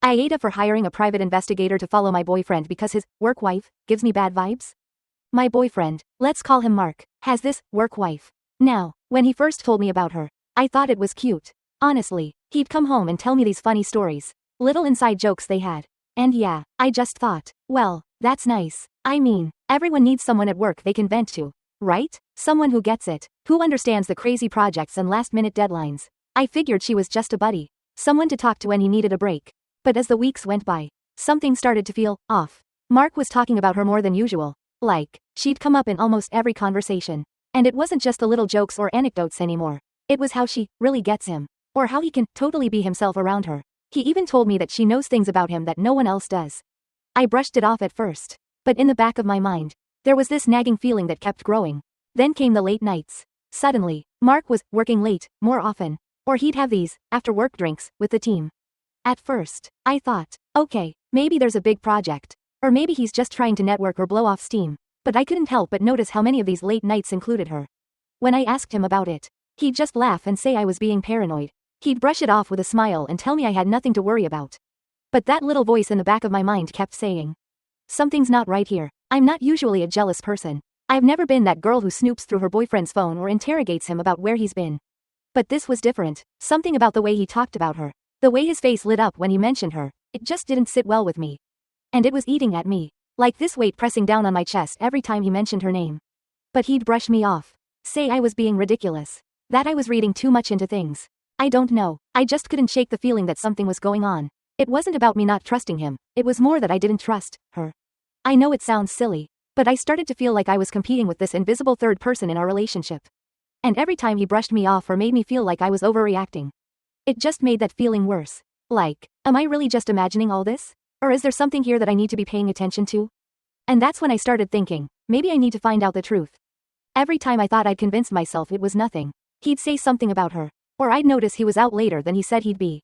AITA for hiring a private investigator to follow my boyfriend because his work wife gives me bad vibes? My boyfriend, let's call him Mark, has this work wife. Now, when he first told me about her, I thought it was cute. Honestly, he'd come home and tell me these funny stories, little inside jokes they had. And yeah, I just thought, well, that's nice. I mean, everyone needs someone at work they can vent to, right? Someone who gets it, who understands the crazy projects and last-minute deadlines. I figured she was just a buddy, someone to talk to when he needed a break. But as the weeks went by, something started to feel off. Mark was talking about her more than usual. Like, she'd come up in almost every conversation. And it wasn't just the little jokes or anecdotes anymore. It was how she really gets him. Or how he can totally be himself around her. He even told me that she knows things about him that no one else does. I brushed it off at first. But in the back of my mind, there was this nagging feeling that kept growing. Then came the late nights. Suddenly, Mark was working late, more often. Or he'd have these after-work drinks with the team. At first, I thought, okay, maybe there's a big project. Or maybe he's just trying to network or blow off steam. But I couldn't help but notice how many of these late nights included her. When I asked him about it, he'd just laugh and say I was being paranoid. He'd brush it off with a smile and tell me I had nothing to worry about. But that little voice in the back of my mind kept saying, something's not right here. I'm not usually a jealous person. I've never been that girl who snoops through her boyfriend's phone or interrogates him about where he's been. But this was different. Something about the way he talked about her. The way his face lit up when he mentioned her, it just didn't sit well with me. And it was eating at me. Like this weight pressing down on my chest every time he mentioned her name. But he'd brush me off. Say I was being ridiculous. That I was reading too much into things. I don't know. I just couldn't shake the feeling that something was going on. It wasn't about me not trusting him. It was more that I didn't trust her. I know it sounds silly, but I started to feel like I was competing with this invisible third person in our relationship. And every time he brushed me off or made me feel like I was overreacting, it just made that feeling worse. Like, am I really just imagining all this? Or is there something here that I need to be paying attention to? And that's when I started thinking, maybe I need to find out the truth. Every time I thought I'd convinced myself it was nothing, he'd say something about her. Or I'd notice he was out later than he said he'd be.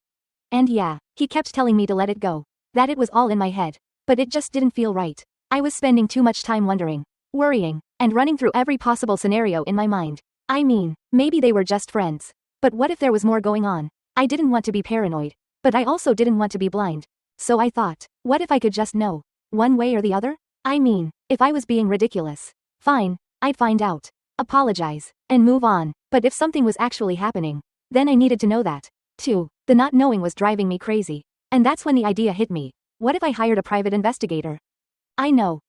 And yeah, he kept telling me to let it go. That it was all in my head. But it just didn't feel right. I was spending too much time wondering, worrying, and running through every possible scenario in my mind. I mean, maybe they were just friends. But what if there was more going on? I didn't want to be paranoid. But I also didn't want to be blind. So I thought, what if I could just know? One way or the other? I mean, if I was being ridiculous, fine, I'd find out, apologize, and move on. But if something was actually happening, then I needed to know that, too. The not knowing was driving me crazy. And that's when the idea hit me. What if I hired a private investigator? I know,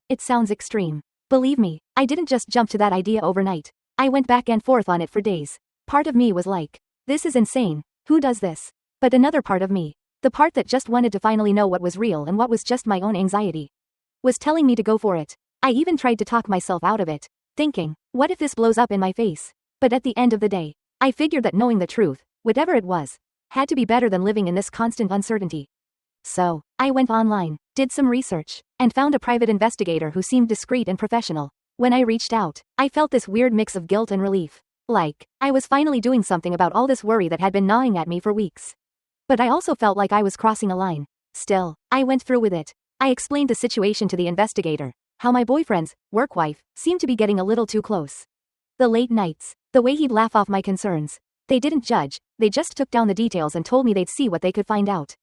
it sounds extreme. Believe me, I didn't just jump to that idea overnight. I went back and forth on it for days. Part of me was like, this is insane, who does this? But another part of me, the part that just wanted to finally know what was real and what was just my own anxiety, was telling me to go for it. I even tried to talk myself out of it, thinking, what if this blows up in my face? But at the end of the day, I figured that knowing the truth, whatever it was, had to be better than living in this constant uncertainty. So, I went online, did some research, and found a private investigator who seemed discreet and professional. When I reached out, I felt this weird mix of guilt and relief. Like, I was finally doing something about all this worry that had been gnawing at me for weeks. But I also felt like I was crossing a line. Still, I went through with it. I explained the situation to the investigator, how my boyfriend's work wife seemed to be getting a little too close. The late nights, the way he'd laugh off my concerns. They didn't judge, they just took down the details and told me they'd see what they could find out.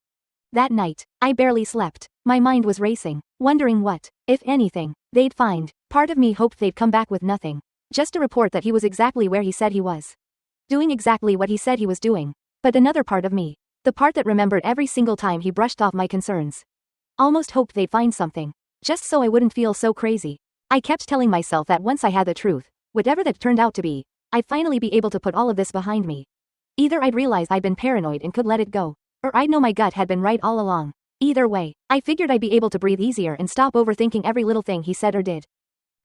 That night, I barely slept. My mind was racing, wondering what, if anything, they'd find. Part of me hoped they'd come back with nothing. Just a report that he was exactly where he said he was. Doing exactly what he said he was doing. But another part of me, the part that remembered every single time he brushed off my concerns, almost hoped they'd find something. Just so I wouldn't feel so crazy. I kept telling myself that once I had the truth, whatever that turned out to be, I'd finally be able to put all of this behind me. Either I'd realize I'd been paranoid and could let it go, or I'd know my gut had been right all along. Either way, I figured I'd be able to breathe easier and stop overthinking every little thing he said or did.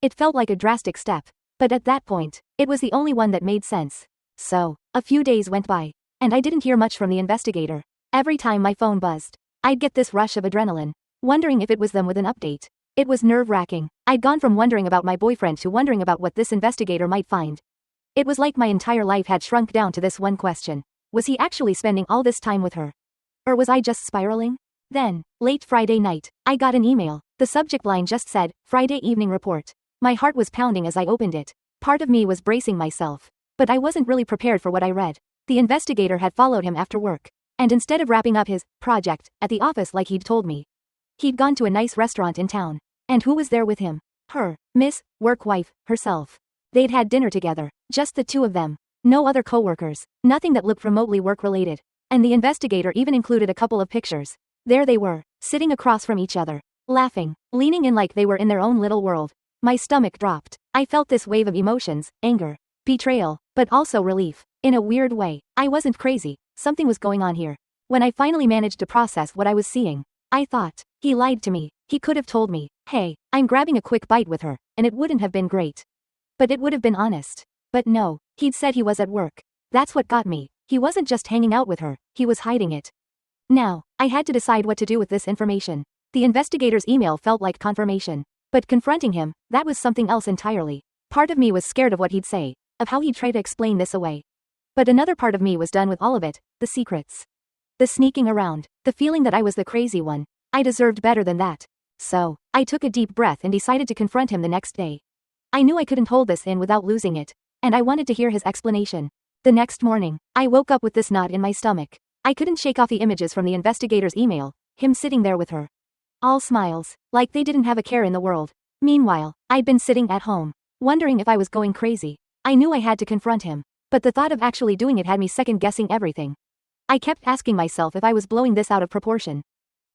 It felt like a drastic step, but at that point, it was the only one that made sense. So, a few days went by, and I didn't hear much from the investigator. Every time my phone buzzed, I'd get this rush of adrenaline, wondering if it was them with an update. It was nerve-wracking. I'd gone from wondering about my boyfriend to wondering about what this investigator might find. It was like my entire life had shrunk down to this one question. Was he actually spending all this time with her? Or was I just spiraling? Then, late Friday night, I got an email. The subject line just said, Friday evening report. My heart was pounding as I opened it. Part of me was bracing myself. But I wasn't really prepared for what I read. The investigator had followed him after work. And instead of wrapping up his project at the office like he'd told me, he'd gone to a nice restaurant in town. And who was there with him? Her, Miss Work Wife, herself. They'd had dinner together, just the two of them. No other coworkers, nothing that looked remotely work-related. And the investigator even included a couple of pictures. There they were, sitting across from each other, laughing, leaning in like they were in their own little world. My stomach dropped. I felt this wave of emotions, anger, betrayal, but also relief. In a weird way, I wasn't crazy, something was going on here. When I finally managed to process what I was seeing, I thought, he lied to me. He could have told me, hey, I'm grabbing a quick bite with her, and it wouldn't have been great. But it would have been honest. But no, he'd said he was at work. That's what got me. He wasn't just hanging out with her, he was hiding it. Now, I had to decide what to do with this information. The investigator's email felt like confirmation. But confronting him, that was something else entirely. Part of me was scared of what he'd say, of how he'd try to explain this away. But another part of me was done with all of it, the secrets. The sneaking around, the feeling that I was the crazy one. I deserved better than that. So, I took a deep breath and decided to confront him the next day. I knew I couldn't hold this in without losing it, and I wanted to hear his explanation. The next morning, I woke up with this knot in my stomach. I couldn't shake off the images from the investigator's email, him sitting there with her. All smiles, like they didn't have a care in the world. Meanwhile, I'd been sitting at home, wondering if I was going crazy. I knew I had to confront him, but the thought of actually doing it had me second-guessing everything. I kept asking myself if I was blowing this out of proportion.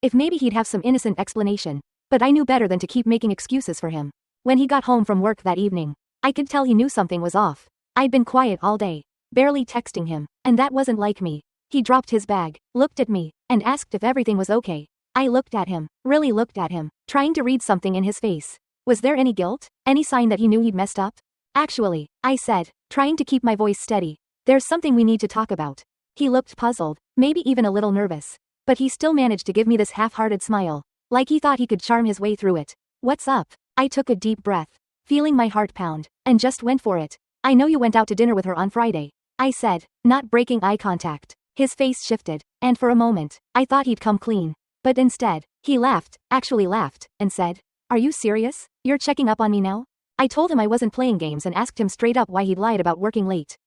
If maybe he'd have some innocent explanation. But I knew better than to keep making excuses for him. When he got home from work that evening, I could tell he knew something was off. I'd been quiet all day, barely texting him, and that wasn't like me. He dropped his bag, looked at me, and asked if everything was okay. I looked at him, really looked at him, trying to read something in his face. Was there any guilt? Any sign that he knew he'd messed up? Actually, I said, trying to keep my voice steady, there's something we need to talk about. He looked puzzled, maybe even a little nervous. But he still managed to give me this half-hearted smile. Like he thought he could charm his way through it. What's up? I took a deep breath, feeling my heart pound, and just went for it. I know you went out to dinner with her on Friday, I said, not breaking eye contact. His face shifted, and for a moment, I thought he'd come clean. But instead, he laughed, actually laughed, and said, are you serious? You're checking up on me now? I told him I wasn't playing games and asked him straight up why he'd lied about working late.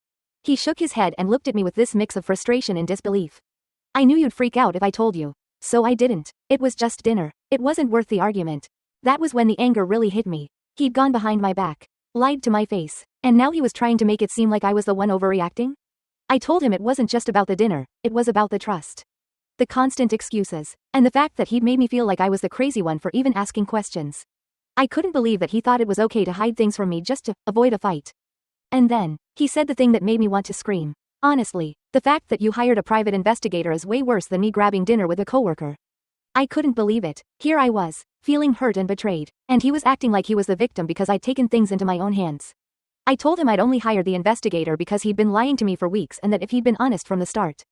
He shook his head and looked at me with this mix of frustration and disbelief. I knew you'd freak out if I told you. So I didn't. It was just dinner. It wasn't worth the argument. That was when the anger really hit me. He'd gone behind my back, lied to my face, and now he was trying to make it seem like I was the one overreacting? I told him it wasn't just about the dinner, it was about the trust. The constant excuses, and the fact that he'd made me feel like I was the crazy one for even asking questions. I couldn't believe that he thought it was okay to hide things from me just to avoid a fight. And then, he said the thing that made me want to scream. Honestly, the fact that you hired a private investigator is way worse than me grabbing dinner with a coworker. I couldn't believe it. Here I was, feeling hurt and betrayed, and he was acting like he was the victim because I'd taken things into my own hands. I told him I'd only hired the investigator because he'd been lying to me for weeks and that if he'd been honest from the start,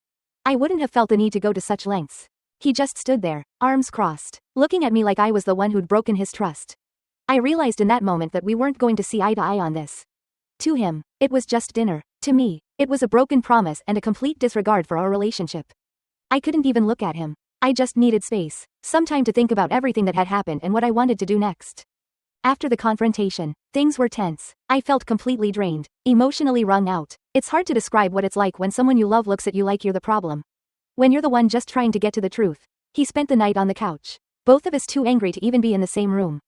I wouldn't have felt the need to go to such lengths. He just stood there, arms crossed, looking at me like I was the one who'd broken his trust. I realized in that moment that we weren't going to see eye to eye on this. To him, it was just dinner. To me, it was a broken promise and a complete disregard for our relationship. I couldn't even look at him. I just needed space, some time to think about everything that had happened and what I wanted to do next. After the confrontation, things were tense. I felt completely drained, emotionally wrung out. It's hard to describe what it's like when someone you love looks at you like you're the problem. When you're the one just trying to get to the truth. He spent the night on the couch. Both of us too angry to even be in the same room.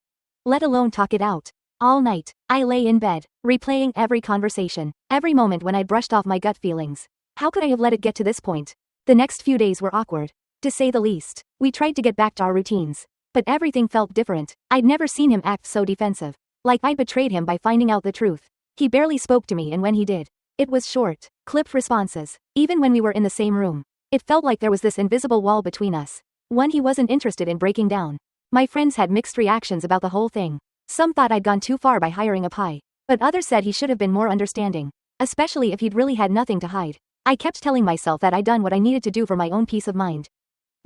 Let alone talk it out. All night, I lay in bed, replaying every conversation, every moment when I'd brushed off my gut feelings. How could I have let it get to this point? The next few days were awkward, to say the least. We tried to get back to our routines, but everything felt different. I'd never seen him act so defensive, like I'd betrayed him by finding out the truth. He barely spoke to me, and when he did, it was short, clipped responses. Even when we were in the same room, it felt like there was this invisible wall between us, one he wasn't interested in breaking down. My friends had mixed reactions about the whole thing. Some thought I'd gone too far by hiring a pie, but others said he should have been more understanding, especially if he'd really had nothing to hide. I kept telling myself that I'd done what I needed to do for my own peace of mind.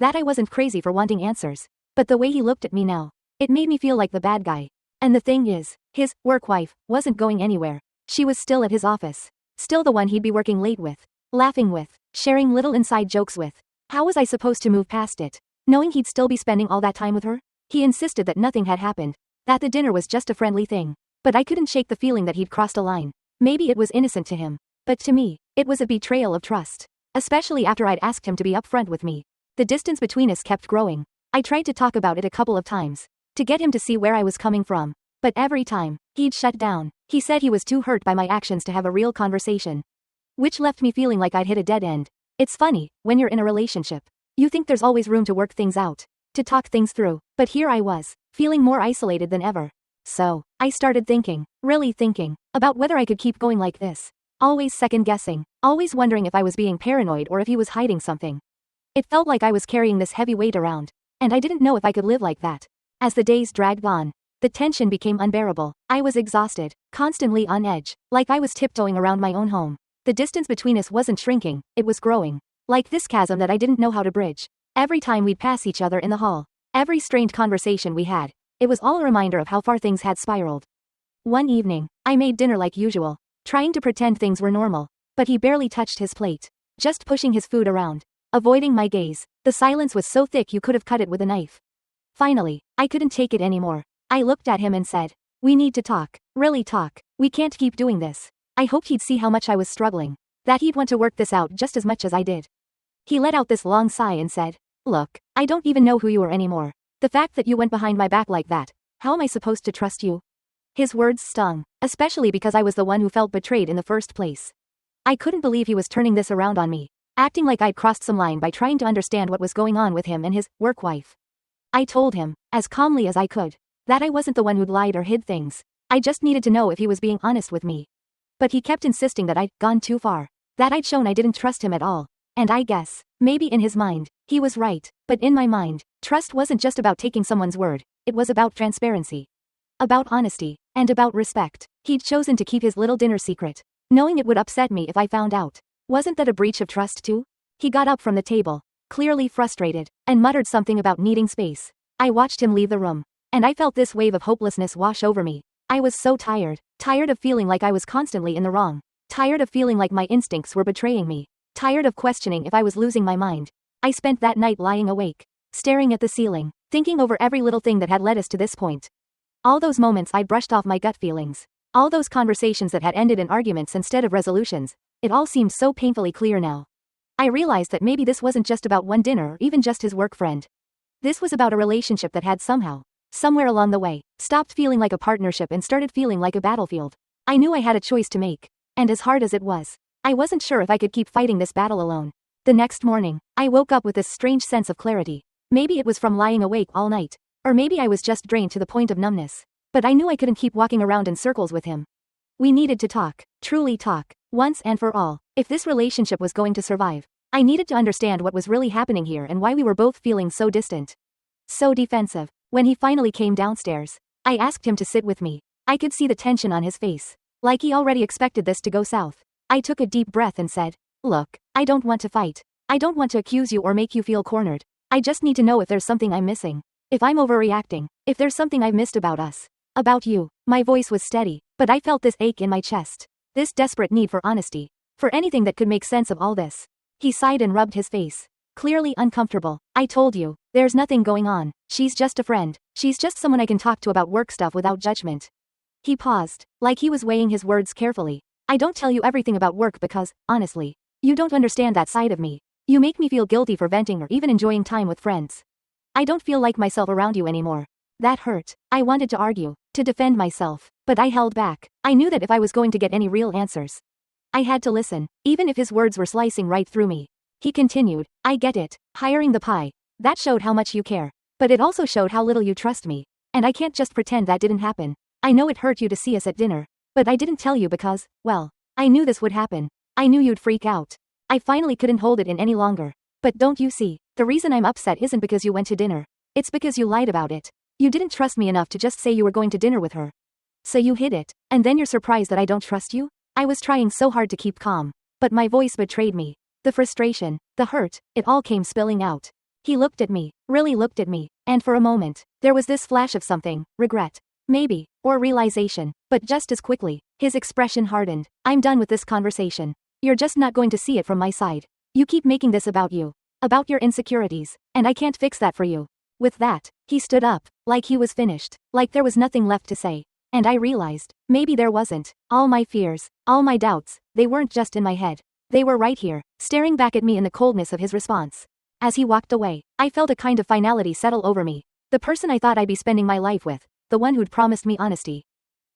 That I wasn't crazy for wanting answers. But the way he looked at me now, it made me feel like the bad guy. And the thing is, his work wife wasn't going anywhere. She was still at his office. Still the one he'd be working late with, laughing with, sharing little inside jokes with. How was I supposed to move past it, knowing he'd still be spending all that time with her? He insisted that nothing had happened, that the dinner was just a friendly thing. But I couldn't shake the feeling that he'd crossed a line. Maybe it was innocent to him, but to me, it was a betrayal of trust. especially after I'd asked him to be upfront with me. The distance between us kept growing. I tried to talk about it a couple of times, to get him to see where I was coming from. But every time, he'd shut down. He said he was too hurt by my actions to have a real conversation. Which left me feeling like I'd hit a dead end. It's funny, when you're in a relationship, you think there's always room to work things out, to talk things through, but here I was, feeling more isolated than ever. So, I started thinking, really thinking, about whether I could keep going like this. Always second-guessing, always wondering if I was being paranoid or if he was hiding something. It felt like I was carrying this heavy weight around, and I didn't know if I could live like that. As the days dragged on, the tension became unbearable. I was exhausted, constantly on edge, like I was tiptoeing around my own home. The distance between us wasn't shrinking, it was growing. Like this chasm that I didn't know how to bridge. Every time we'd pass each other in the hall, every strained conversation we had, it was all a reminder of how far things had spiraled. One evening, I made dinner like usual, trying to pretend things were normal, but he barely touched his plate, just pushing his food around, avoiding my gaze. The silence was so thick you could have cut it with a knife. Finally, I couldn't take it anymore. I looked at him and said, "We need to talk, really talk. We can't keep doing this." I hoped he'd see how much I was struggling, that he'd want to work this out just as much as I did. He let out this long sigh and said, "Look, I don't even know who you are anymore. The fact that you went behind my back like that, how am I supposed to trust you?" His words stung, especially because I was the one who felt betrayed in the first place. I couldn't believe he was turning this around on me, acting like I'd crossed some line by trying to understand what was going on with him and his work wife. I told him, as calmly as I could, that I wasn't the one who'd lied or hid things. I just needed to know if he was being honest with me. But he kept insisting that I'd gone too far, that I'd shown I didn't trust him at all. And I guess, maybe in his mind, he was right, but in my mind, trust wasn't just about taking someone's word, it was about transparency. About honesty, and about respect. He'd chosen to keep his little dinner secret, knowing it would upset me if I found out. Wasn't that a breach of trust too? He got up from the table, clearly frustrated, and muttered something about needing space. I watched him leave the room, and I felt this wave of hopelessness wash over me. I was so tired of feeling like I was constantly in the wrong, tired of feeling like my instincts were betraying me, tired of questioning if I was losing my mind. I spent that night lying awake, staring at the ceiling, thinking over every little thing that had led us to this point. All those moments I brushed off my gut feelings, all those conversations that had ended in arguments instead of resolutions, it all seemed so painfully clear now. I realized that maybe this wasn't just about one dinner or even just his work friend. This was about a relationship that had somehow, somewhere along the way, stopped feeling like a partnership and started feeling like a battlefield. I knew I had a choice to make, and as hard as it was, I wasn't sure if I could keep fighting this battle alone. The next morning, I woke up with this strange sense of clarity. Maybe it was from lying awake all night, or maybe I was just drained to the point of numbness. But I knew I couldn't keep walking around in circles with him. We needed to talk, truly talk, once and for all. If this relationship was going to survive, I needed to understand what was really happening here and why we were both feeling so distant, so defensive. When he finally came downstairs, I asked him to sit with me. I could see the tension on his face, like he already expected this to go south. I took a deep breath and said, "Look, I don't want to fight. I don't want to accuse you or make you feel cornered. I just need to know if there's something I'm missing. If I'm overreacting, if there's something I've missed about us. About you." My voice was steady, but I felt this ache in my chest. This desperate need for honesty. For anything that could make sense of all this. He sighed and rubbed his face, clearly uncomfortable. "I told you, there's nothing going on. She's just a friend. She's just someone I can talk to about work stuff without judgment." He paused, like he was weighing his words carefully. "I don't tell you everything about work because, honestly, you don't understand that side of me. You make me feel guilty for venting or even enjoying time with friends. I don't feel like myself around you anymore." That hurt. I wanted to argue, to defend myself, but I held back. I knew that if I was going to get any real answers, I had to listen, even if his words were slicing right through me. He continued, "I get it. Hiring the pie. That showed how much you care. But it also showed how little you trust me. And I can't just pretend that didn't happen. I know it hurt you to see us at dinner. But I didn't tell you because, well, I knew this would happen. I knew you'd freak out." I finally couldn't hold it in any longer. "But don't you see, the reason I'm upset isn't because you went to dinner. It's because you lied about it. You didn't trust me enough to just say you were going to dinner with her. So you hid it, and then you're surprised that I don't trust you?" I was trying so hard to keep calm, but my voice betrayed me. The frustration, the hurt, it all came spilling out. He looked at me, really looked at me, and for a moment, there was this flash of something, regret, maybe, or realization, but just as quickly, his expression hardened. "I'm done with this conversation. You're just not going to see it from my side. You keep making this about you, about your insecurities, and I can't fix that for you." With that, he stood up, like he was finished, like there was nothing left to say. And I realized, maybe there wasn't. All my fears, all my doubts, they weren't just in my head. They were right here, staring back at me in the coldness of his response. As he walked away, I felt a kind of finality settle over me. The person I thought I'd be spending my life with, the one who'd promised me honesty,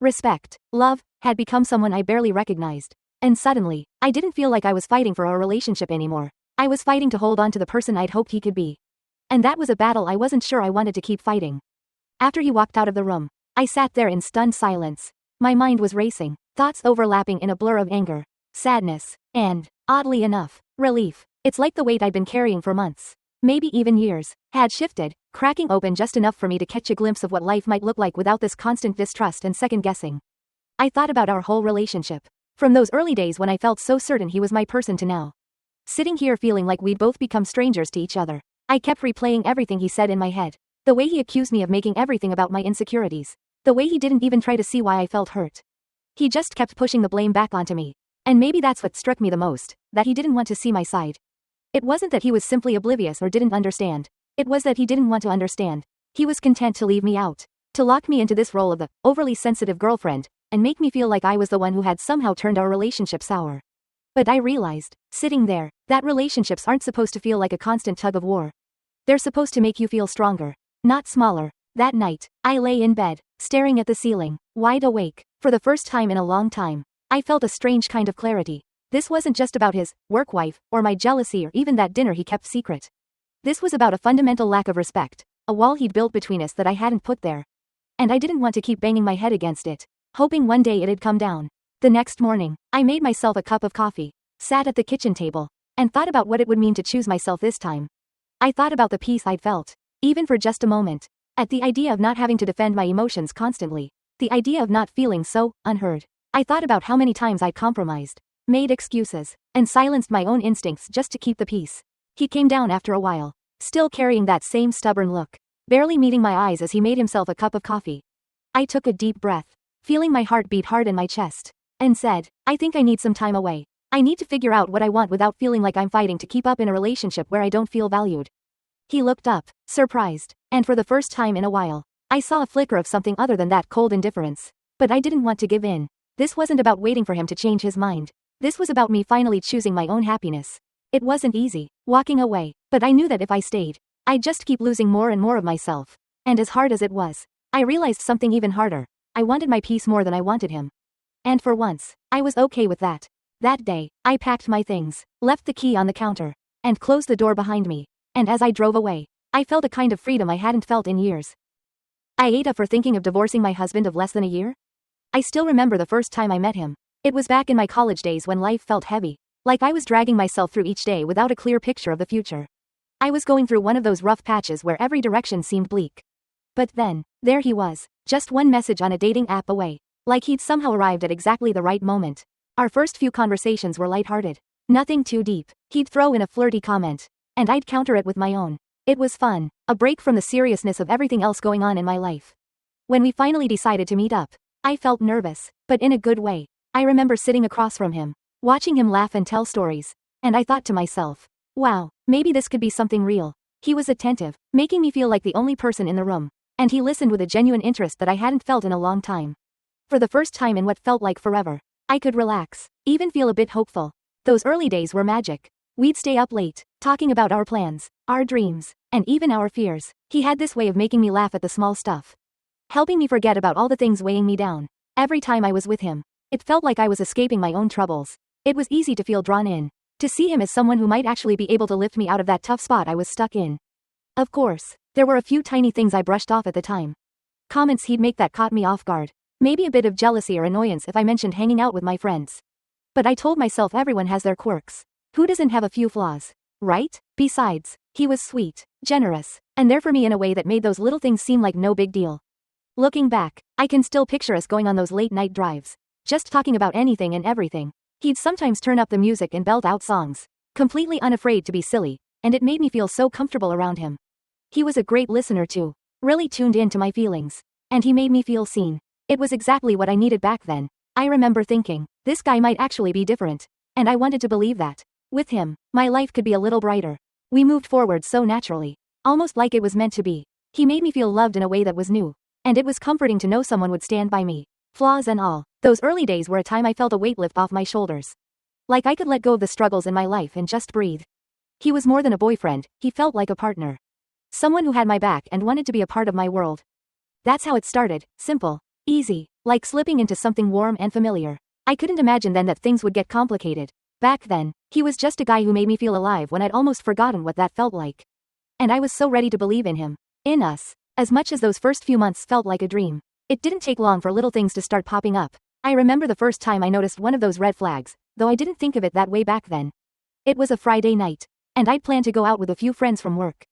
respect, love, had become someone I barely recognized. And suddenly, I didn't feel like I was fighting for a relationship anymore. I was fighting to hold on to the person I'd hoped he could be. And that was a battle I wasn't sure I wanted to keep fighting. After he walked out of the room, I sat there in stunned silence. My mind was racing, thoughts overlapping in a blur of anger, sadness, and, oddly enough, relief. It's like the weight I'd been carrying for months, maybe even years, had shifted, cracking open just enough for me to catch a glimpse of what life might look like without this constant distrust and second-guessing. I thought about our whole relationship. From those early days when I felt so certain he was my person to now. Sitting here feeling like we'd both become strangers to each other. I kept replaying everything he said in my head. The way he accused me of making everything about my insecurities. The way he didn't even try to see why I felt hurt. He just kept pushing the blame back onto me. And maybe that's what struck me the most, that he didn't want to see my side. It wasn't that he was simply oblivious or didn't understand. It was that he didn't want to understand. He was content to leave me out. To lock me into this role of the overly sensitive girlfriend, and make me feel like I was the one who had somehow turned our relationship sour. But I realized, sitting there, that relationships aren't supposed to feel like a constant tug of war. They're supposed to make you feel stronger, not smaller. That night, I lay in bed, staring at the ceiling, wide awake. For the first time in a long time, I felt a strange kind of clarity. This wasn't just about his work wife, or my jealousy, or even that dinner he kept secret. This was about a fundamental lack of respect, a wall he'd built between us that I hadn't put there. And I didn't want to keep banging my head against it, hoping one day it'd come down. The next morning, I made myself a cup of coffee, sat at the kitchen table, and thought about what it would mean to choose myself this time. I thought about the peace I'd felt, even for just a moment, at the idea of not having to defend my emotions constantly, the idea of not feeling so unheard. I thought about how many times I'd compromised, made excuses, and silenced my own instincts just to keep the peace. He came down after a while, still carrying that same stubborn look, barely meeting my eyes as he made himself a cup of coffee. I took a deep breath, feeling my heart beat hard in my chest, and said, I think I need some time away. I need to figure out what I want without feeling like I'm fighting to keep up in a relationship where I don't feel valued. He looked up, surprised, and for the first time in a while, I saw a flicker of something other than that cold indifference. But I didn't want to give in. This wasn't about waiting for him to change his mind. This was about me finally choosing my own happiness. It wasn't easy, walking away, but I knew that if I stayed, I'd just keep losing more and more of myself. And as hard as it was, I realized something even harder. I wanted my peace more than I wanted him. And for once, I was okay with that. That day, I packed my things, left the key on the counter, and closed the door behind me. And as I drove away, I felt a kind of freedom I hadn't felt in years. AITA for thinking of divorcing my husband of less than a year? I still remember the first time I met him. It was back in my college days when life felt heavy, like I was dragging myself through each day without a clear picture of the future. I was going through one of those rough patches where every direction seemed bleak. But then, there he was, just one message on a dating app away, like he'd somehow arrived at exactly the right moment. Our first few conversations were lighthearted, nothing too deep. He'd throw in a flirty comment, and I'd counter it with my own. It was fun, a break from the seriousness of everything else going on in my life. When we finally decided to meet up, I felt nervous, but in a good way. I remember sitting across from him, watching him laugh and tell stories, and I thought to myself, wow, maybe this could be something real. He was attentive, making me feel like the only person in the room, and he listened with a genuine interest that I hadn't felt in a long time. For the first time in what felt like forever, I could relax, even feel a bit hopeful. Those early days were magic. We'd stay up late, talking about our plans, our dreams, and even our fears. He had this way of making me laugh at the small stuff, helping me forget about all the things weighing me down. Every time I was with him, it felt like I was escaping my own troubles. It was easy to feel drawn in, to see him as someone who might actually be able to lift me out of that tough spot I was stuck in. Of course, there were a few tiny things I brushed off at the time. Comments he'd make that caught me off guard. Maybe a bit of jealousy or annoyance if I mentioned hanging out with my friends. But I told myself everyone has their quirks. Who doesn't have a few flaws, right? Besides, he was sweet, generous, and there for me in a way that made those little things seem like no big deal. Looking back, I can still picture us going on those late night drives, just talking about anything and everything. He'd sometimes turn up the music and belt out songs, completely unafraid to be silly, and it made me feel so comfortable around him. He was a great listener too, really tuned in to my feelings, and he made me feel seen. It was exactly what I needed back then. I remember thinking, this guy might actually be different, and I wanted to believe that. With him, my life could be a little brighter. We moved forward so naturally, almost like it was meant to be. He made me feel loved in a way that was new, and it was comforting to know someone would stand by me, flaws and all. Those early days were a time I felt a weight lift off my shoulders. Like I could let go of the struggles in my life and just breathe. He was more than a boyfriend, he felt like a partner. Someone who had my back and wanted to be a part of my world. That's how it started, simple, easy, like slipping into something warm and familiar. I couldn't imagine then that things would get complicated. Back then, he was just a guy who made me feel alive when I'd almost forgotten what that felt like. And I was so ready to believe in him. In us. As much as those first few months felt like a dream. It didn't take long for little things to start popping up. I remember the first time I noticed one of those red flags, though I didn't think of it that way back then. It was a Friday night. And I'd planned to go out with a few friends from work.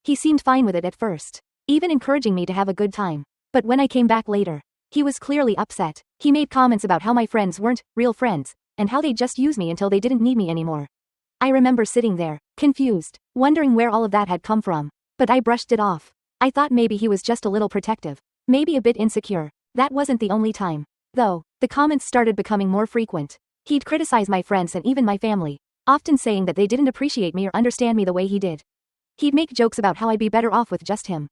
He seemed fine with it at first, even encouraging me to have a good time. But when I came back later, he was clearly upset. He made comments about how my friends weren't real friends, and how they'd just use me until they didn't need me anymore. I remember sitting there, confused, wondering where all of that had come from. But I brushed it off. I thought maybe he was just a little protective, maybe a bit insecure. That wasn't the only time, though. The comments started becoming more frequent. He'd criticize my friends and even my family, often saying that they didn't appreciate me or understand me the way he did. He'd make jokes about how I'd be better off with just him.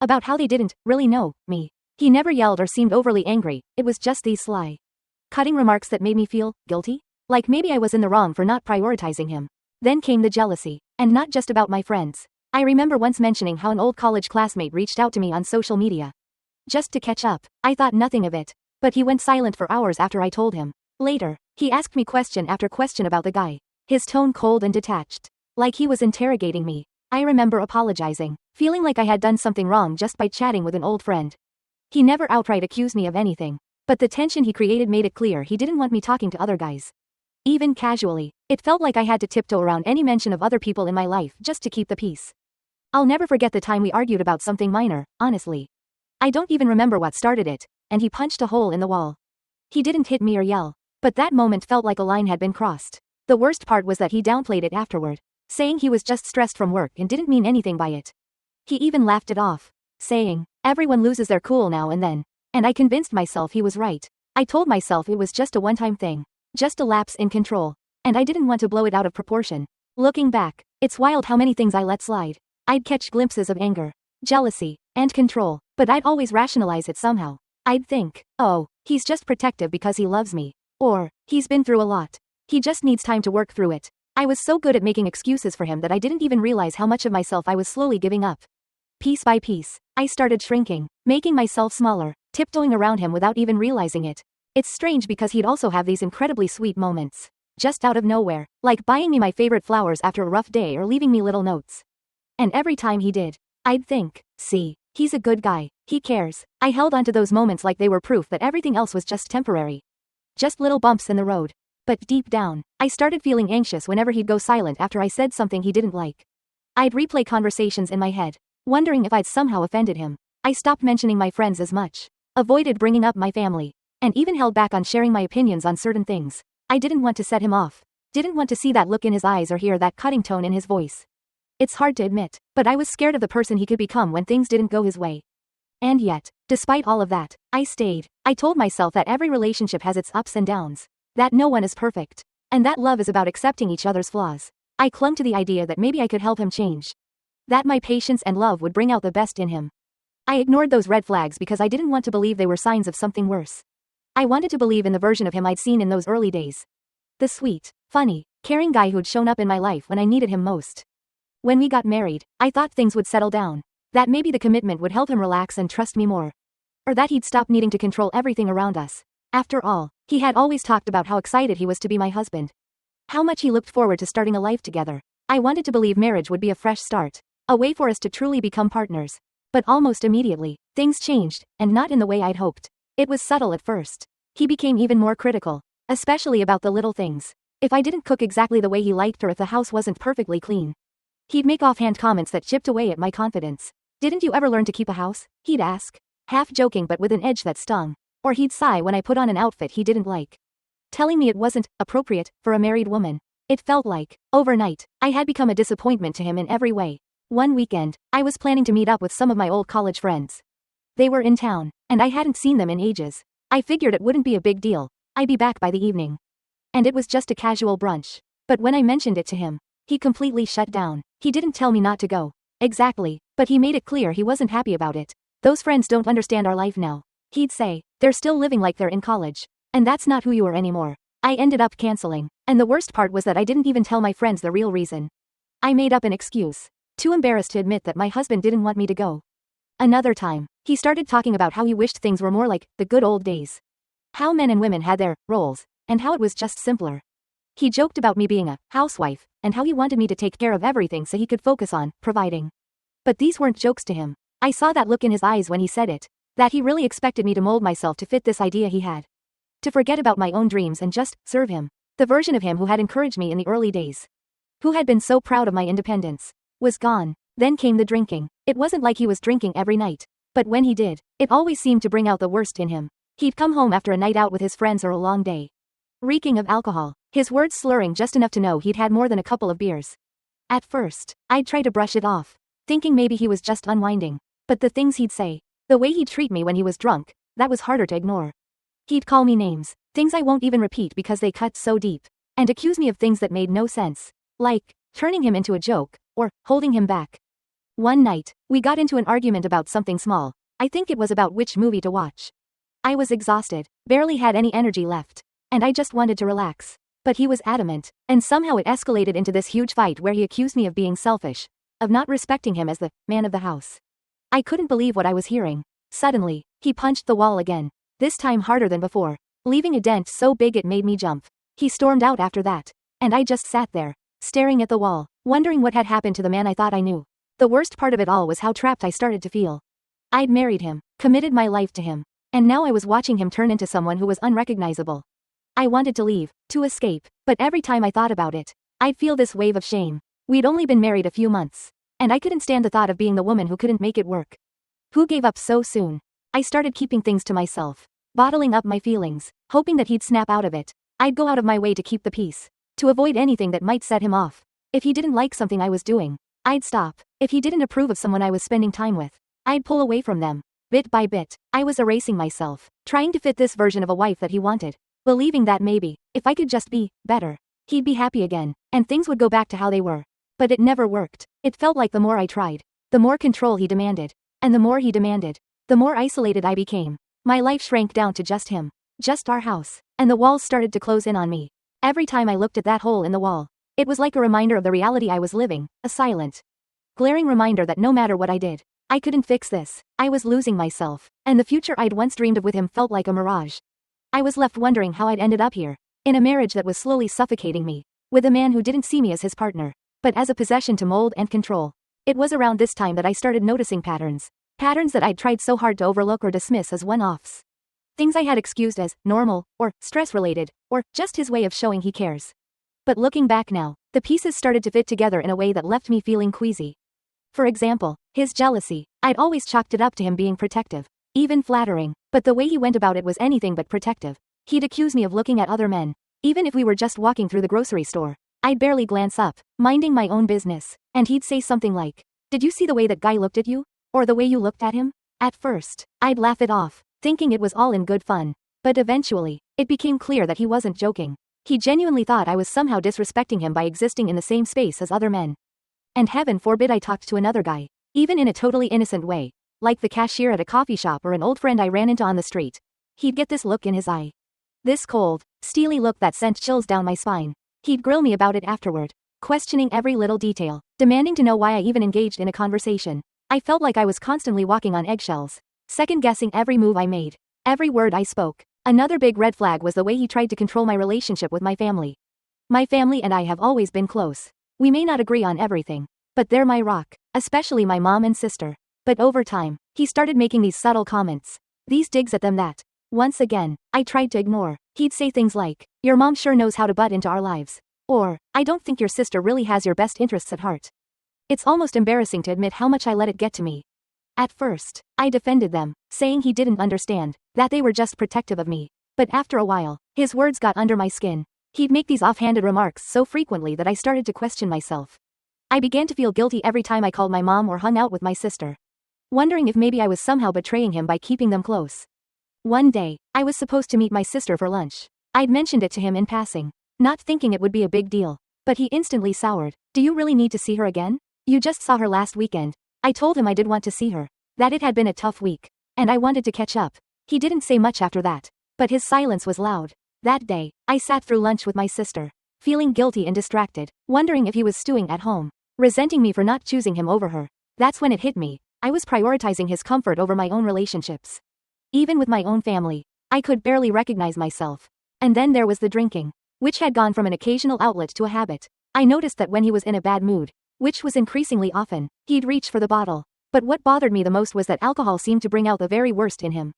About how they didn't really know me. He never yelled or seemed overly angry, it was just these sly, cutting remarks that made me feel guilty, like maybe I was in the wrong for not prioritizing him. Then came the jealousy, and not just about my friends. I remember once mentioning how an old college classmate reached out to me on social media. Just to catch up. I thought nothing of it. But he went silent for hours after I told him. Later, he asked me question after question about the guy. His tone cold and detached. Like he was interrogating me. I remember apologizing, feeling like I had done something wrong just by chatting with an old friend. He never outright accused me of anything. But the tension he created made it clear he didn't want me talking to other guys. Even casually, it felt like I had to tiptoe around any mention of other people in my life just to keep the peace. I'll never forget the time we argued about something minor, honestly. I don't even remember what started it, and he punched a hole in the wall. He didn't hit me or yell, but that moment felt like a line had been crossed. The worst part was that he downplayed it afterward, saying he was just stressed from work and didn't mean anything by it. He even laughed it off, saying, "Everyone loses their cool now and then." And I convinced myself he was right. I told myself it was just a one-time thing, just a lapse in control, and I didn't want to blow it out of proportion. Looking back, it's wild how many things I let slide. I'd catch glimpses of anger, jealousy, and control, but I'd always rationalize it somehow. I'd think, oh, he's just protective because he loves me. Or, he's been through a lot. He just needs time to work through it. I was so good at making excuses for him that I didn't even realize how much of myself I was slowly giving up. Piece by piece, I started shrinking, making myself smaller, tiptoeing around him without even realizing it. It's strange because he'd also have these incredibly sweet moments, just out of nowhere, like buying me my favorite flowers after a rough day or leaving me little notes. And every time he did, I'd think, see, he's a good guy, he cares. I held onto those moments like they were proof that everything else was just temporary. Just little bumps in the road. But deep down, I started feeling anxious whenever he'd go silent after I said something he didn't like. I'd replay conversations in my head, wondering if I'd somehow offended him. I stopped mentioning my friends as much, avoided bringing up my family, and even held back on sharing my opinions on certain things. I didn't want to set him off. Didn't want to see that look in his eyes or hear that cutting tone in his voice. It's hard to admit, but I was scared of the person he could become when things didn't go his way. And yet, despite all of that, I stayed. I told myself that every relationship has its ups and downs, that no one is perfect, and that love is about accepting each other's flaws. I clung to the idea that maybe I could help him change, that my patience and love would bring out the best in him. I ignored those red flags because I didn't want to believe they were signs of something worse. I wanted to believe in the version of him I'd seen in those early days. The sweet, funny, caring guy who'd shown up in my life when I needed him most. When we got married, I thought things would settle down, that maybe the commitment would help him relax and trust me more. Or that he'd stop needing to control everything around us. After all, he had always talked about how excited he was to be my husband. How much he looked forward to starting a life together. I wanted to believe marriage would be a fresh start, a way for us to truly become partners. But almost immediately, things changed, and not in the way I'd hoped. It was subtle at first. He became even more critical, especially about the little things. If I didn't cook exactly the way he liked or if the house wasn't perfectly clean, he'd make offhand comments that chipped away at my confidence. "Didn't you ever learn to keep a house?" he'd ask, half joking but with an edge that stung. Or he'd sigh when I put on an outfit he didn't like, telling me it wasn't appropriate for a married woman. It felt like, overnight, I had become a disappointment to him in every way. One weekend, I was planning to meet up with some of my old college friends. They were in town, and I hadn't seen them in ages. I figured it wouldn't be a big deal. I'd be back by the evening. And it was just a casual brunch. But when I mentioned it to him, he completely shut down. He didn't tell me not to go. Exactly, but he made it clear he wasn't happy about it. "Those friends don't understand our life now," he'd say. "They're still living like they're in college. And that's not who you are anymore." I ended up canceling, And the worst part was that I didn't even tell my friends the real reason. I made up an excuse. Too embarrassed to admit that my husband didn't want me to go. Another time, he started talking about how he wished things were more like the good old days. How men and women had their roles, and how it was just simpler. He joked about me being a housewife, and how he wanted me to take care of everything so he could focus on providing. But these weren't jokes to him. I saw that look in his eyes when he said it, that he really expected me to mold myself to fit this idea he had. To forget about my own dreams and just serve him. The version of him who had encouraged me in the early days, who had been so proud of my independence, was gone. Then came the drinking. It wasn't like he was drinking every night, but when he did, it always seemed to bring out the worst in him. He'd come home after a night out with his friends or a long day, reeking of alcohol, his words slurring just enough to know he'd had more than a couple of beers. At first, I'd try to brush it off, thinking maybe he was just unwinding. But the things he'd say, the way he'd treat me when he was drunk, that was harder to ignore. He'd call me names, things I won't even repeat because they cut so deep, and accuse me of things that made no sense, like turning him into a joke, or holding him back. One night, we got into an argument about something small. I think it was about which movie to watch. I was exhausted, barely had any energy left, and I just wanted to relax. But he was adamant, and somehow it escalated into this huge fight where he accused me of being selfish, of not respecting him as the man of the house. I couldn't believe what I was hearing. Suddenly, he punched the wall again, this time harder than before, leaving a dent so big it made me jump. He stormed out after that, and I just sat there, staring at the wall, wondering what had happened to the man I thought I knew. The worst part of it all was how trapped I started to feel. I'd married him, committed my life to him, and now I was watching him turn into someone who was unrecognizable. I wanted to leave, to escape, but every time I thought about it, I'd feel this wave of shame. We'd only been married a few months, and I couldn't stand the thought of being the woman who couldn't make it work. Who gave up so soon? I started keeping things to myself, bottling up my feelings, hoping that he'd snap out of it. I'd go out of my way to keep the peace, to avoid anything that might set him off. If he didn't like something I was doing, I'd stop. If he didn't approve of someone I was spending time with, I'd pull away from them. Bit by bit, I was erasing myself, trying to fit this version of a wife that he wanted, believing that maybe, if I could just be better, he'd be happy again, and things would go back to how they were. But it never worked. It felt like the more I tried, the more control he demanded. And the more he demanded, the more isolated I became. My life shrank down to just him, just our house, and the walls started to close in on me. Every time I looked at that hole in the wall, it was like a reminder of the reality I was living, a silent, glaring reminder that no matter what I did, I couldn't fix this. I was losing myself, and the future I'd once dreamed of with him felt like a mirage. I was left wondering how I'd ended up here, in a marriage that was slowly suffocating me, with a man who didn't see me as his partner, but as a possession to mold and control. It was around this time that I started noticing patterns that I'd tried so hard to overlook or dismiss as one-offs. Things I had excused as normal, or stress-related, or just his way of showing he cares. But looking back now, the pieces started to fit together in a way that left me feeling queasy. For example, his jealousy. I'd always chalked it up to him being protective, even flattering, but the way he went about it was anything but protective. He'd accuse me of looking at other men, even if we were just walking through the grocery store. I'd barely glance up, minding my own business, and he'd say something like, "Did you see the way that guy looked at you? Or the way you looked at him?" At first, I'd laugh it off, thinking it was all in good fun. But eventually, it became clear that he wasn't joking. He genuinely thought I was somehow disrespecting him by existing in the same space as other men. And heaven forbid I talked to another guy, even in a totally innocent way, like the cashier at a coffee shop or an old friend I ran into on the street. He'd get this look in his eye. This cold, steely look that sent chills down my spine. He'd grill me about it afterward, questioning every little detail, demanding to know why I even engaged in a conversation. I felt like I was constantly walking on eggshells, second-guessing every move I made, every word I spoke. Another big red flag was the way he tried to control my relationship with my family. My family and I have always been close. We may not agree on everything, but they're my rock, especially my mom and sister. But over time, he started making these subtle comments, these digs at them that, once again, I tried to ignore. He'd say things like, "Your mom sure knows how to butt into our lives," or, "I don't think your sister really has your best interests at heart." It's almost embarrassing to admit how much I let it get to me. At first, I defended them, saying he didn't understand, that they were just protective of me. But after a while, his words got under my skin. He'd make these offhanded remarks so frequently that I started to question myself. I began to feel guilty every time I called my mom or hung out with my sister, wondering if maybe I was somehow betraying him by keeping them close. One day, I was supposed to meet my sister for lunch. I'd mentioned it to him in passing, not thinking it would be a big deal. But he instantly soured. "Do you really need to see her again? You just saw her last weekend." I told him I did want to see her, that it had been a tough week, and I wanted to catch up. He didn't say much after that, but his silence was loud. That day, I sat through lunch with my sister. feeling guilty and distracted, wondering if he was stewing at home, resenting me for not choosing him over her. That's when it hit me. I was prioritizing his comfort over my own relationships. Even with my own family, I could barely recognize myself. And then there was the drinking, which had gone from an occasional outlet to a habit. I noticed that when he was in a bad mood, which was increasingly often, he'd reach for the bottle. But what bothered me the most was that alcohol seemed to bring out the very worst in him.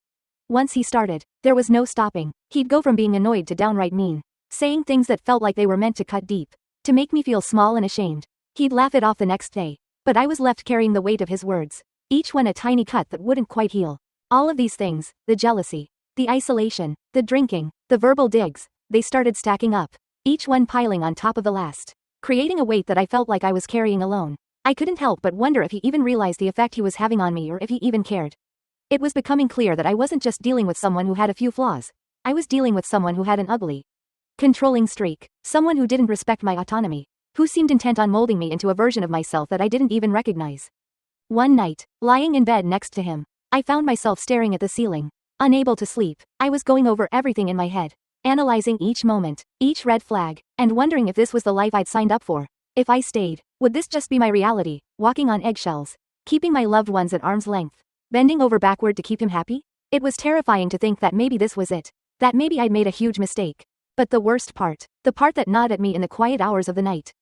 Once he started, there was no stopping. He'd go from being annoyed to downright mean, saying things that felt like they were meant to cut deep, to make me feel small and ashamed. He'd laugh it off the next day, but I was left carrying the weight of his words, each one a tiny cut that wouldn't quite heal. All of these things, the jealousy, the isolation, the drinking, the verbal digs, they started stacking up, each one piling on top of the last, creating a weight that I felt like I was carrying alone. I couldn't help but wonder if he even realized the effect he was having on me or if he even cared. It was becoming clear that I wasn't just dealing with someone who had a few flaws. I was dealing with someone who had an ugly, controlling streak, someone who didn't respect my autonomy, who seemed intent on molding me into a version of myself that I didn't even recognize. One night, lying in bed next to him, I found myself staring at the ceiling, unable to sleep. I was going over everything in my head, analyzing each moment, each red flag, and wondering if this was the life I'd signed up for. If I stayed, would this just be my reality, walking on eggshells, keeping my loved ones at arm's length, bending over backward to keep him happy? It was terrifying to think that maybe this was it, that maybe I'd made a huge mistake. But the worst part, the part that gnawed at me in the quiet hours of the night,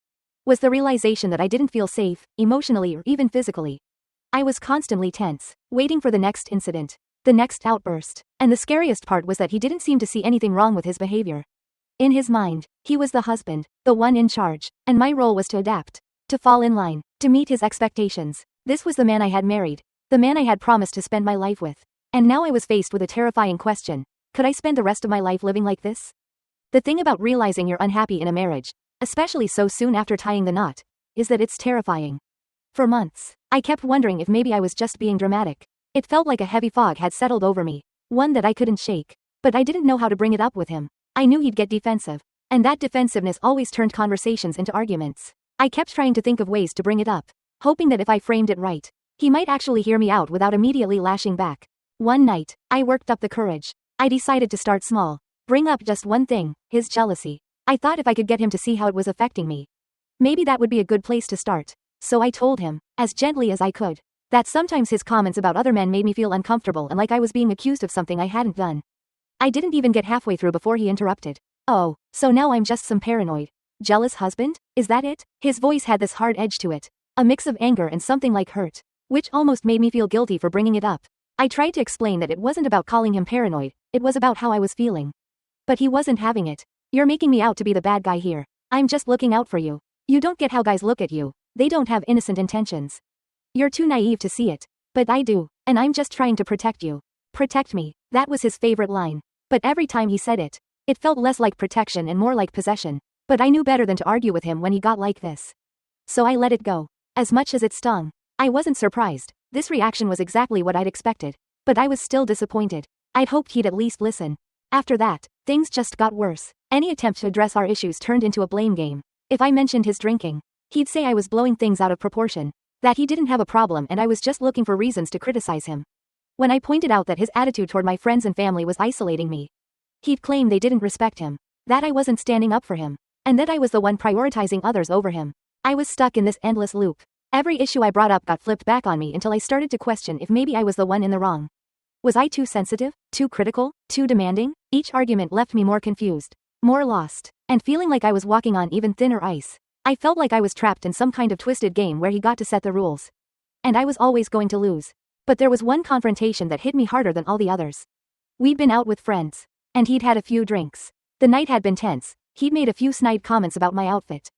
was the realization that I didn't feel safe, emotionally or even physically. I was constantly tense, waiting for the next incident, the next outburst, and the scariest part was that he didn't seem to see anything wrong with his behavior. In his mind, he was the husband, the one in charge, and my role was to adapt, to fall in line, to meet his expectations. This was the man I had married, the man I had promised to spend my life with. And now I was faced with a terrifying question. Could I spend the rest of my life living like this? The thing about realizing you're unhappy in a marriage, especially so soon after tying the knot, is that it's terrifying. For months, I kept wondering if maybe I was just being dramatic. It felt like a heavy fog had settled over me, one that I couldn't shake. But I didn't know how to bring it up with him. I knew he'd get defensive, and that defensiveness always turned conversations into arguments. I kept trying to think of ways to bring it up, hoping that if I framed it right, he might actually hear me out without immediately lashing back. One night, I worked up the courage. I decided to start small, bring up just one thing, his jealousy. I thought if I could get him to see how it was affecting me, maybe that would be a good place to start. So I told him, as gently as I could, that sometimes his comments about other men made me feel uncomfortable and like I was being accused of something I hadn't done. I didn't even get halfway through before he interrupted. Oh, so now I'm just some paranoid, jealous husband? Is that it? His voice had this hard edge to it, a mix of anger and something like hurt, which almost made me feel guilty for bringing it up. I tried to explain that it wasn't about calling him paranoid, it was about how I was feeling. But he wasn't having it. You're making me out to be the bad guy here. I'm just looking out for you. You don't get how guys look at you. They don't have innocent intentions. You're too naive to see it. But I do, and I'm just trying to protect you. Protect me. That was his favorite line. But every time he said it, it felt less like protection and more like possession. But I knew better than to argue with him when he got like this. So I let it go. As much as it stung, I wasn't surprised. This reaction was exactly what I'd expected. But I was still disappointed. I'd hoped he'd at least listen. After that, things just got worse. Any attempt to address our issues turned into a blame game. If I mentioned his drinking, he'd say I was blowing things out of proportion, that he didn't have a problem and I was just looking for reasons to criticize him. When I pointed out that his attitude toward my friends and family was isolating me, he'd claim they didn't respect him, that I wasn't standing up for him, and that I was the one prioritizing others over him. I was stuck in this endless loop. Every issue I brought up got flipped back on me until I started to question if maybe I was the one in the wrong. Was I too sensitive, too critical, too demanding? Each argument left me more confused, more lost, and feeling like I was walking on even thinner ice. I felt like I was trapped in some kind of twisted game where he got to set the rules. And I was always going to lose. But there was one confrontation that hit me harder than all the others. We'd been out with friends, and he'd had a few drinks. The night had been tense. He'd made a few snide comments about my outfit,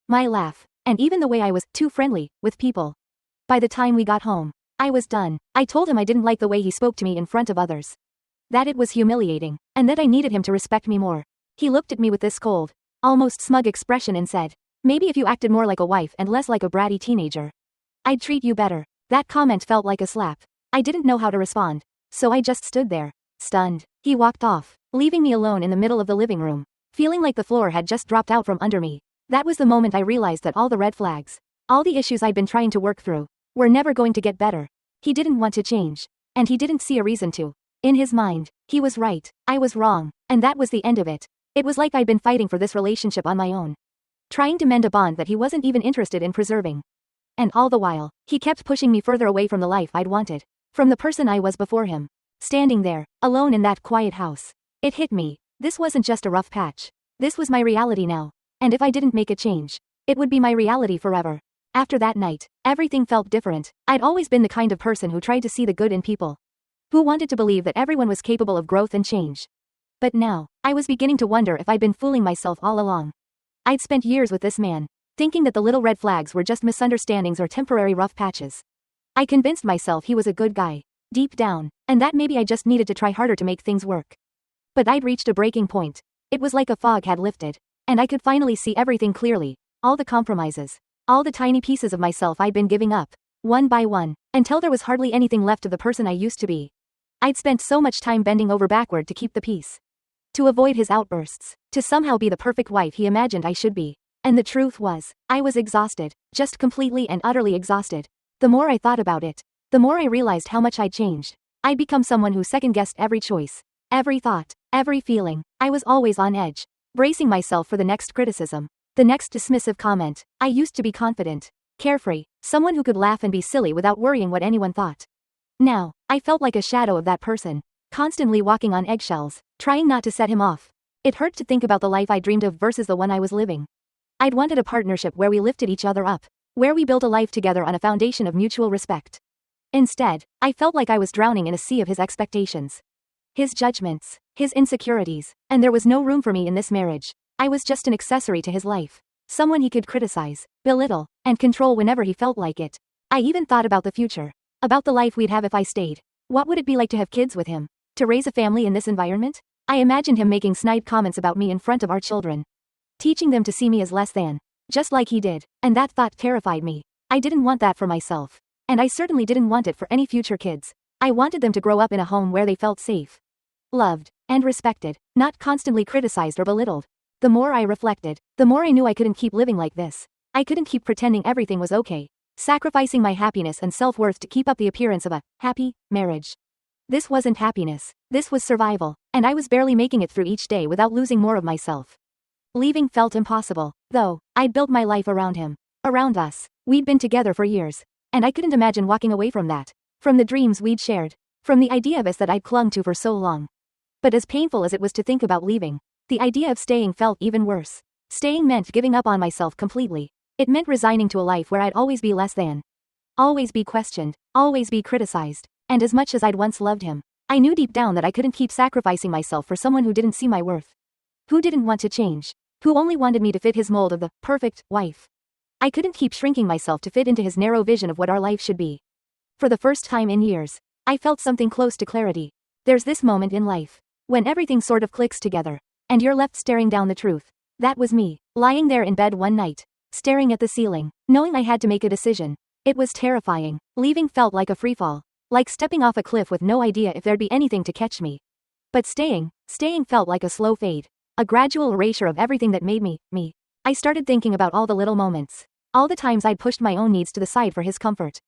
my laugh, and even the way I was too friendly with people. By the time we got home, I was done. I told him I didn't like the way he spoke to me in front of others, that it was humiliating, and that I needed him to respect me more. He looked at me with this cold, almost smug expression and said, "Maybe if you acted more like a wife and less like a bratty teenager, I'd treat you better." That comment felt like a slap. I didn't know how to respond, so I just stood there, stunned. He walked off, leaving me alone in the middle of the living room, feeling like the floor had just dropped out from under me. That was the moment I realized that all the red flags, all the issues I'd been trying to work through, were never going to get better. He didn't want to change, and he didn't see a reason to. In his mind, he was right, I was wrong, and that was the end of it. It was like I'd been fighting for this relationship on my own. Trying to mend a bond that he wasn't even interested in preserving. And all the while, he kept pushing me further away from the life I'd wanted. From the person I was before him. Standing there, alone in that quiet house. It hit me. This wasn't just a rough patch. This was my reality now. And if I didn't make a change, it would be my reality forever. After that night, everything felt different. I'd always been the kind of person who tried to see the good in people. Who wanted to believe that everyone was capable of growth and change. But now, I was beginning to wonder if I'd been fooling myself all along. I'd spent years with this man, thinking that the little red flags were just misunderstandings or temporary rough patches. I convinced myself he was a good guy, deep down, and that maybe I just needed to try harder to make things work. But I'd reached a breaking point. It was like a fog had lifted, and I could finally see everything clearly, all the compromises, all the tiny pieces of myself I'd been giving up, one by one, until there was hardly anything left of the person I used to be. I'd spent so much time bending over backward to keep the peace. To avoid his outbursts, to somehow be the perfect wife he imagined I should be. And the truth was, I was exhausted, just completely and utterly exhausted. The more I thought about it, the more I realized how much I'd changed. I'd become someone who second-guessed every choice, every thought, every feeling. I was always on edge, bracing myself for the next criticism, the next dismissive comment. I used to be confident, carefree, someone who could laugh and be silly without worrying what anyone thought. Now, I felt like a shadow of that person, constantly walking on eggshells, trying not to set him off. It hurt to think about the life I dreamed of versus the one I was living. I'd wanted a partnership where we lifted each other up, where we built a life together on a foundation of mutual respect. Instead, I felt like I was drowning in a sea of his expectations. His judgments, his insecurities, and there was no room for me in this marriage. I was just an accessory to his life. Someone he could criticize, belittle, and control whenever he felt like it. I even thought about the future. About the life we'd have if I stayed. What would it be like to have kids with him? To raise a family in this environment? I imagined him making snide comments about me in front of our children. Teaching them to see me as less than. Just like he did. And that thought terrified me. I didn't want that for myself. And I certainly didn't want it for any future kids. I wanted them to grow up in a home where they felt safe, loved, and respected, not constantly criticized or belittled. The more I reflected, the more I knew I couldn't keep living like this. I couldn't keep pretending everything was okay, sacrificing my happiness and self-worth to keep up the appearance of a happy marriage. This wasn't happiness, this was survival, and I was barely making it through each day without losing more of myself. Leaving felt impossible, though. I'd built my life around him, around us. We'd been together for years, and I couldn't imagine walking away from that, from the dreams we'd shared, from the idea of us that I'd clung to for so long. But as painful as it was to think about leaving, the idea of staying felt even worse. Staying meant giving up on myself completely. It meant resigning to a life where I'd always be less than. Always be questioned, always be criticized. And as much as I'd once loved him, I knew deep down that I couldn't keep sacrificing myself for someone who didn't see my worth. Who didn't want to change. Who only wanted me to fit his mold of the perfect wife. I couldn't keep shrinking myself to fit into his narrow vision of what our life should be. For the first time in years, I felt something close to clarity. There's this moment in life, when everything sort of clicks together, and you're left staring down the truth. That was me, lying there in bed one night, staring at the ceiling, knowing I had to make a decision. It was terrifying. Leaving felt like a freefall, like stepping off a cliff with no idea if there'd be anything to catch me. But staying felt like a slow fade, a gradual erasure of everything that made me, me. I started thinking about all the little moments, all the times I'd pushed my own needs to the side for his comfort.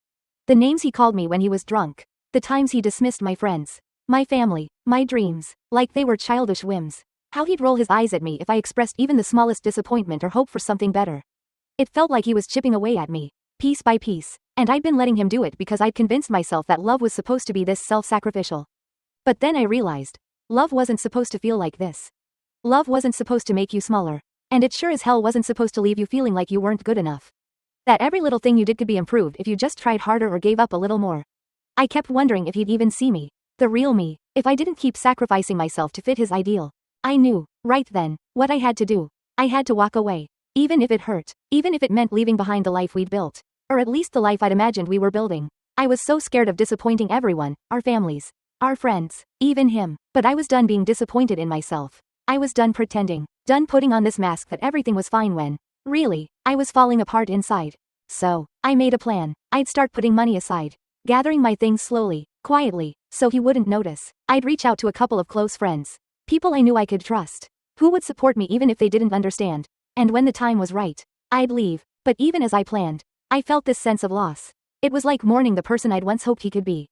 The names he called me when he was drunk, the times he dismissed my friends, my family, my dreams, like they were childish whims. How he'd roll his eyes at me if I expressed even the smallest disappointment or hope for something better. It felt like he was chipping away at me, piece by piece, and I'd been letting him do it because I'd convinced myself that love was supposed to be this self-sacrificial. But then I realized, love wasn't supposed to feel like this. Love wasn't supposed to make you smaller, and it sure as hell wasn't supposed to leave you feeling like you weren't good enough. That every little thing you did could be improved if you just tried harder or gave up a little more. I kept wondering if he'd even see me, the real me, if I didn't keep sacrificing myself to fit his ideal. I knew, right then, what I had to do. I had to walk away. Even if it hurt. Even if it meant leaving behind the life we'd built. Or at least the life I'd imagined we were building. I was so scared of disappointing everyone, our families, our friends, even him. But I was done being disappointed in myself. I was done pretending. Done putting on this mask that everything was fine when, really, I was falling apart inside. So, I made a plan. I'd start putting money aside. Gathering my things slowly, quietly, so he wouldn't notice. I'd reach out to a couple of close friends. People I knew I could trust. Who would support me even if they didn't understand. And when the time was right, I'd leave. But even as I planned, I felt this sense of loss. It was like mourning the person I'd once hoped he could be.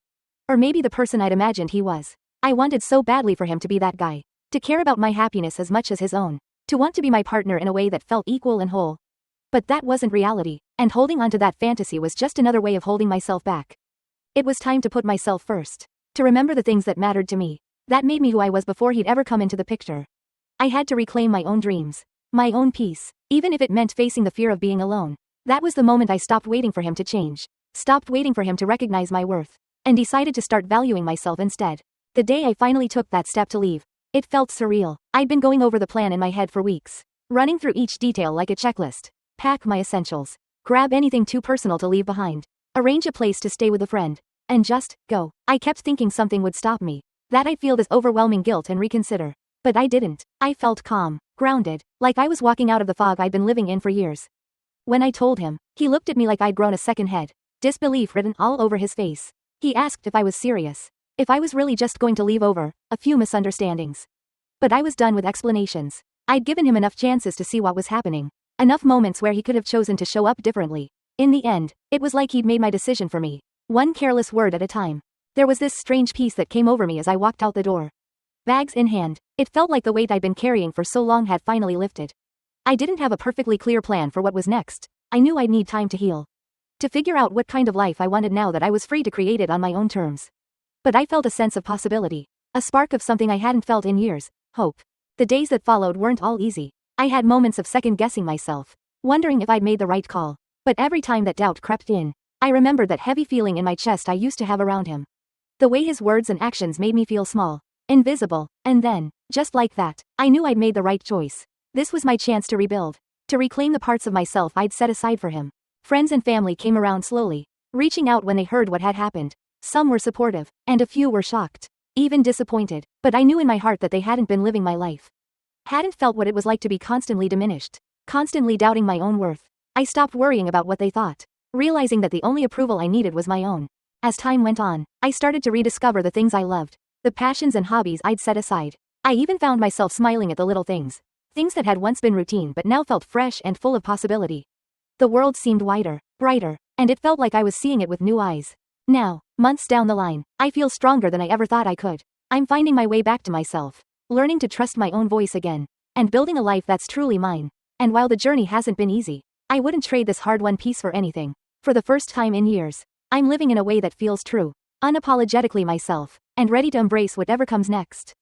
Or maybe the person I'd imagined he was. I wanted so badly for him to be that guy. To care about my happiness as much as his own. To want to be my partner in a way that felt equal and whole. But that wasn't reality, and holding on to that fantasy was just another way of holding myself back. It was time to put myself first. To remember the things that mattered to me. That made me who I was before he'd ever come into the picture. I had to reclaim my own dreams. My own peace, even if it meant facing the fear of being alone. That was the moment I stopped waiting for him to change. Stopped waiting for him to recognize my worth. And decided to start valuing myself instead. The day I finally took that step to leave. It felt surreal. I'd been going over the plan in my head for weeks. Running through each detail like a checklist. Pack my essentials. Grab anything too personal to leave behind. Arrange a place to stay with a friend. And just go. I kept thinking something would stop me. That I'd feel this overwhelming guilt and reconsider. But I didn't. I felt calm, grounded, like I was walking out of the fog I'd been living in for years. When I told him, he looked at me like I'd grown a second head. Disbelief written all over his face. He asked if I was serious. If I was really just going to leave over a few misunderstandings. But I was done with explanations. I'd given him enough chances to see what was happening. Enough moments where he could have chosen to show up differently. In the end, it was like he'd made my decision for me. One careless word at a time. There was this strange peace that came over me as I walked out the door. Bags in hand, it felt like the weight I'd been carrying for so long had finally lifted. I didn't have a perfectly clear plan for what was next. I knew I'd need time to heal. To figure out what kind of life I wanted now that I was free to create it on my own terms. But I felt a sense of possibility. A spark of something I hadn't felt in years. Hope. The days that followed weren't all easy. I had moments of second-guessing myself. Wondering if I'd made the right call. But every time that doubt crept in, I remembered that heavy feeling in my chest I used to have around him. The way his words and actions made me feel small. Invisible. And then, just like that, I knew I'd made the right choice. This was my chance to rebuild. To reclaim the parts of myself I'd set aside for him. Friends and family came around slowly. Reaching out when they heard what had happened. Some were supportive, and a few were shocked. Even disappointed. But I knew in my heart that they hadn't been living my life. Hadn't felt what it was like to be constantly diminished. Constantly doubting my own worth. I stopped worrying about what they thought. Realizing that the only approval I needed was my own. As time went on, I started to rediscover the things I loved. The passions and hobbies I'd set aside. I even found myself smiling at the little things. Things that had once been routine but now felt fresh and full of possibility. The world seemed wider, brighter, and it felt like I was seeing it with new eyes. Now, months down the line, I feel stronger than I ever thought I could. I'm finding my way back to myself. Learning to trust my own voice again. And building a life that's truly mine. And while the journey hasn't been easy, I wouldn't trade this hard-won peace for anything. For the first time in years, I'm living in a way that feels true. Unapologetically myself. And ready to embrace whatever comes next.